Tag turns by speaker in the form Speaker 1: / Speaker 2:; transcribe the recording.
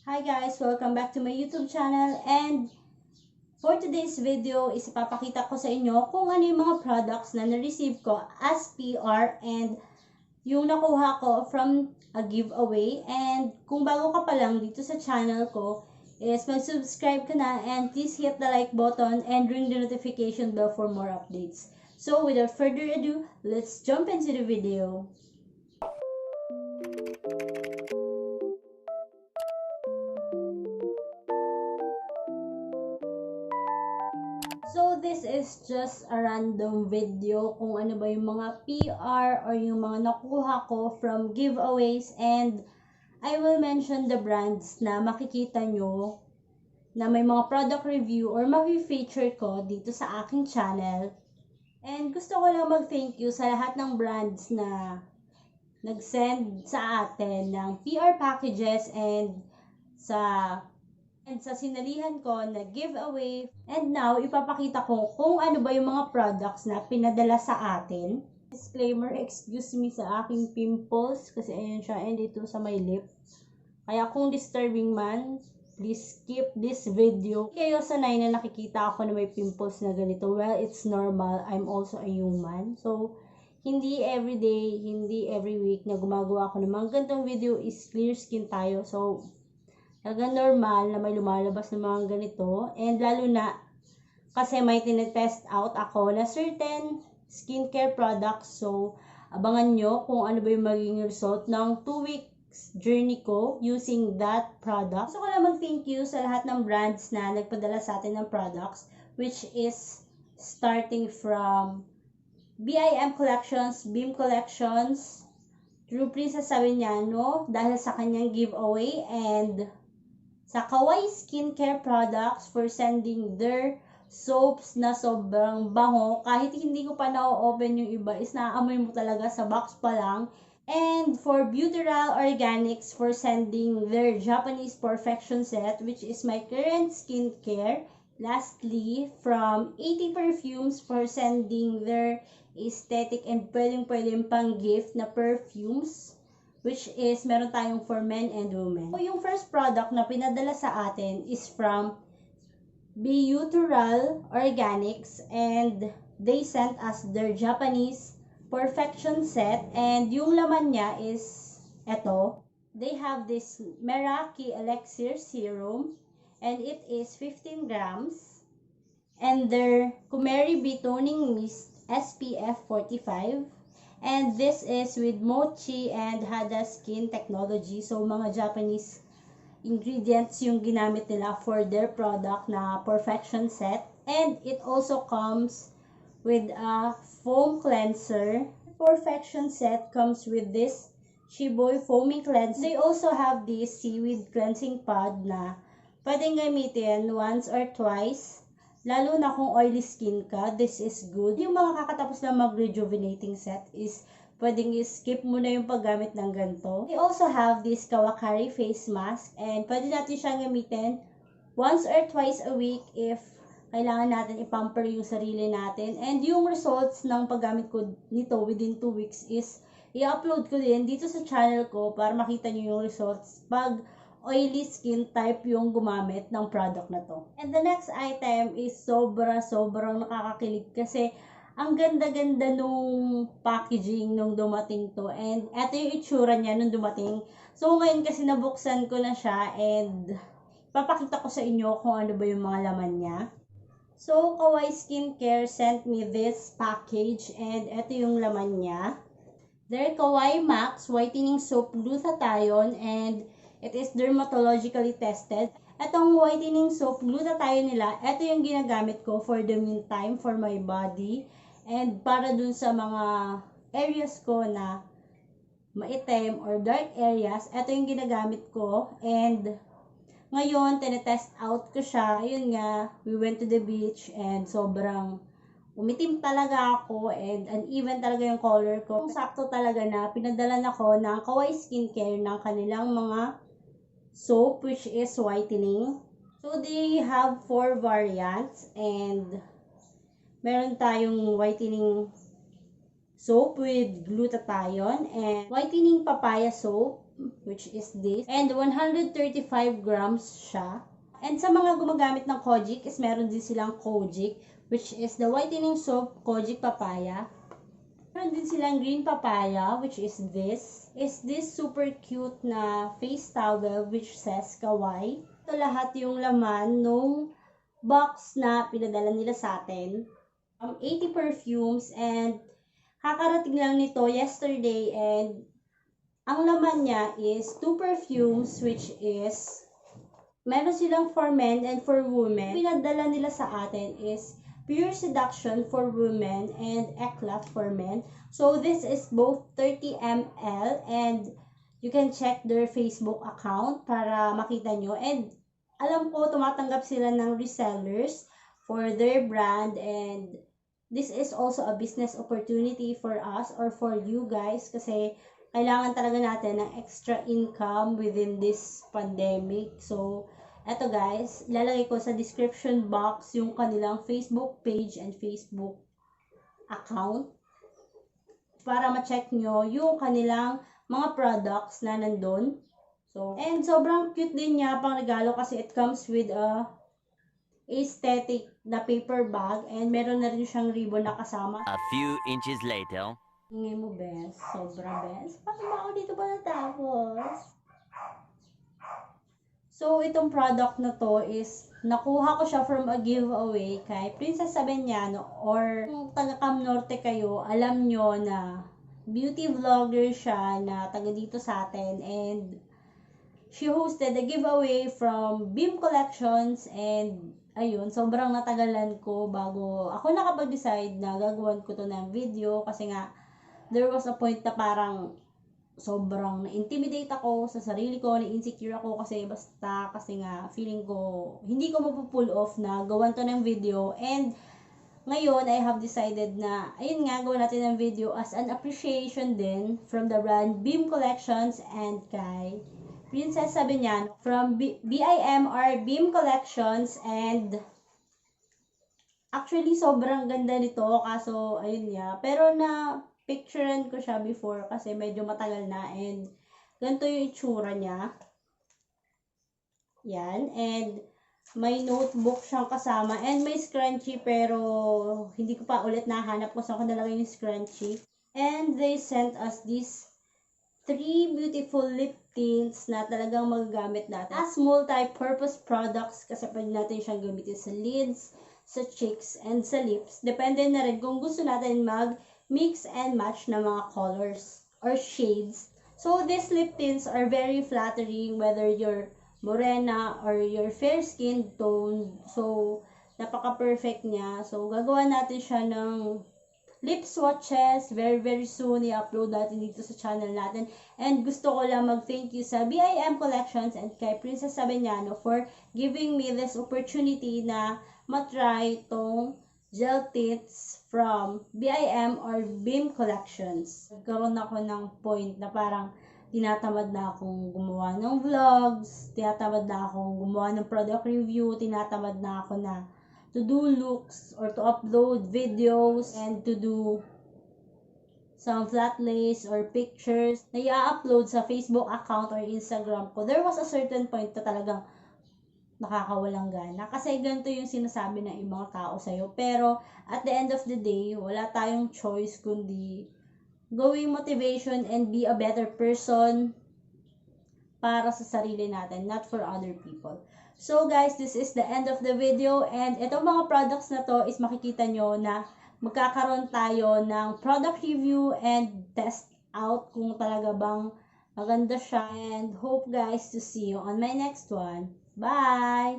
Speaker 1: Hi guys! Welcome back to my YouTube channel, and for today's video is ipapakita ko sa inyo kung ano yung mga products na na-receive ko as PR and yung nakuha ko from a giveaway. And kung bago ka pa lang dito sa channel ko is mag-subscribe ka na, and please hit the like button and ring the notification bell for more updates. So without further ado, let's jump into the video. So this is just a random video kung ano ba yung mga PR or yung mga nakuha ko from giveaways, and I will mention the brands na makikita nyo na may mga product review or ma-feature ko dito sa aking channel. And gusto ko lang mag-thank you sa lahat ng brands na nag-send sa atin ng PR packages and sa sinalihan ko na giveaway. And now, ipapakita ko kung ano ba yung mga products na pinadala sa atin. Disclaimer, excuse me sa aking pimples kasi ayan siya, and dito sa my lip. Kaya kung disturbing man, please skip this video. Kayo sanay na nakikita ako na may pimples na ganito. Well, it's normal. I'm also a human. So, hindi everyday, hindi every week na gumagawa ako ng mga ganitong video is clear skin tayo. So, talaga normal na may lumalabas ng mga ganito. And lalo na kasi may tinetest out ako na certain skincare products. So, abangan nyo kung ano ba yung magiging result ng 2 weeks journey ko using that product. So, ko lang mag-thank you sa lahat ng brands na nagpadala sa atin ng products, which is starting from BIM Collections, BIM Collections, True Princess Savignano dahil sa kanyang giveaway, and sa Kawaiiskincare products for sending their soaps na sobrang bango. Kahit hindi ko pa na-open yung iba, is naaamoy mo talaga sa box pa lang. And for Beyoutural Organics for sending their Japanese Perfection set, which is my current skincare. Lastly, from 80 Perfumes for sending their aesthetic and pwedeng pang gift na perfumes, which is meron tayong for men and women. So, yung first product na pinadala sa atin is from Beyoutural Organics, and they sent us their Japanese Perfection set, and yung laman niya is eto. They have this Meraki Elixir Serum, and it is 15 grams, and their Kumeri Betoning Mist SPF 45. And this is with mochi and hada skin technology. So, mga Japanese ingredients yung ginamit nila for their product na Perfection set. And it also comes with a foam cleanser. Perfection set comes with this Shiboy foaming cleanser. They also have this seaweed cleansing pad na pwedeng gamitin once or twice. Lalo na kung oily skin ka, this is good. Yung mga kakatapos na mag-rejuvenating set is pwedeng skip mo na yung paggamit ng ganito. We also have this Kawaiiskincare face mask, and pwede natin siyang gamitin once or twice a week if kailangan natin ipamper yung sarili natin. And yung results ng paggamit ko nito within 2 weeks is i-upload ko din dito sa channel ko para makita nyo yung results pag oily skin type yung gumamit ng product na to. And the next item is sobrang nakakakilig kasi ang ganda-ganda nung packaging nung dumating to. And eto yung itsura niya nung dumating. So ngayon kasi nabuksan ko na siya, and papakita ko sa inyo kung ano ba yung mga laman niya. So Kawaiiskincare sent me this package, and eto yung laman niya. Their Kawaii Max Whitening Soap Glutathione, and it is dermatologically tested. Etong whitening soap glutathione nila, ito yung ginagamit ko for the meantime for my body. And para dun sa mga areas ko na maitim or dark areas, ito yung ginagamit ko. And ngayon, tinetest out ko siya. Ayun nga, we went to the beach and sobrang umitim talaga ako, and uneven talaga yung color ko. Sakto talaga na pinadalan ako ng Kawaiiskincare ng kanilang mga soap, which is whitening. So they have 4 variants, and meron tayong whitening soap with glutathione, and whitening papaya soap, which is this. And 135 grams siya. And sa mga gumagamit ng kojic is meron din silang kojic, which is the whitening soap kojic papaya. Meron din silang green papaya, which is this. Is this super cute na face towel which says kawaii. Ito lahat yung laman nung box na pinadala nila sa atin. 80 perfumes, and kakarating lang nito yesterday, and ang laman niya is 2 perfumes which is meron silang for men and for women. Pinadala nila sa atin is Pure Seduction for women and Eclat for men. So this is both 30 ml, and you can check their Facebook account para makita nyo. And alam ko tumatanggap sila ng resellers for their brand, and this is also a business opportunity for us or for you guys kasi kailangan talaga natin ng extra income within this pandemic. So, eto guys, ilalagay ko sa description box yung kanilang Facebook page and Facebook account para ma-check nyo yung kanilang mga products na nandun. So, and sobrang cute din niya pang regalo kasi it comes with a aesthetic na paper bag, and meron na rin siyang ribbon na kasama.
Speaker 2: A few inches later.
Speaker 1: Ingay mo, bes. Sobra, bes. Bakit ba ako dito ba natapos? So, itong product na to is, nakuha ko siya from a giveaway kay Princess Sabeniano, or kung taga Cam Norte kayo, alam nyo na beauty vlogger siya na taga dito sa atin, and she hosted a giveaway from BIM Collections, and ayun, sobrang natagalan ko bago ako nakapag-decide na gagawin ko to ng video kasi nga there was a point na parang sobrang na-intimidate ako sa sarili ko, na-insecure ako kasi nga feeling ko hindi ko mapupull off na gawan to ng video. And ngayon, I have decided na ayun nga, gawin natin ng video as an appreciation din from the brand BIM Collections and kay Princess Sabeniano from BIM or BIM Collections. And actually sobrang ganda nito, kaso ayun nga, pero na picturean ko siya before kasi medyo matagal na, and ganito yung itsura niya. Yan, and may notebook siyang kasama, and may scrunchie, pero hindi ko pa ulit nahanap kung saan ko nalagay yung scrunchie. And they sent us these 3 beautiful lip tints na talagang magagamit natin as multi-purpose products kasi pwede natin siyang gamitin sa lids, sa cheeks, and sa lips. Depende na rin kung gusto natin mag-mix and match na mga colors or shades. So, these lip tints are very flattering whether you're morena or your fair skin tone. So, napaka-perfect niya. So, gagawa natin siya ng lip swatches very soon. I-upload natin dito sa channel natin. And gusto ko lang mag-thank you sa BIM Collections and kay Princess Sabeniano for giving me this opportunity na matry itong gel tints from BIM or BIM Collections. Nagkaroon ako ng point na parang tinatamad na akong gumawa ng vlogs, tinatamad na akong gumawa ng product review, tinatamad na ako na to do looks or to upload videos and to do some flat lays or pictures na i-upload sa Facebook account or Instagram ko. There was a certain point na talagang nakakawalang gana. Kasi ganito yung sinasabi ng ibang tao sa'yo. Pero at the end of the day, wala tayong choice kundi gawing motivation and be a better person para sa sarili natin, not for other people. So guys, this is the end of the video, and itong mga products na to is makikita nyo na magkakaroon tayo ng product review and test out kung talaga bang maganda siya. And hope guys to see you on my next one. Bye!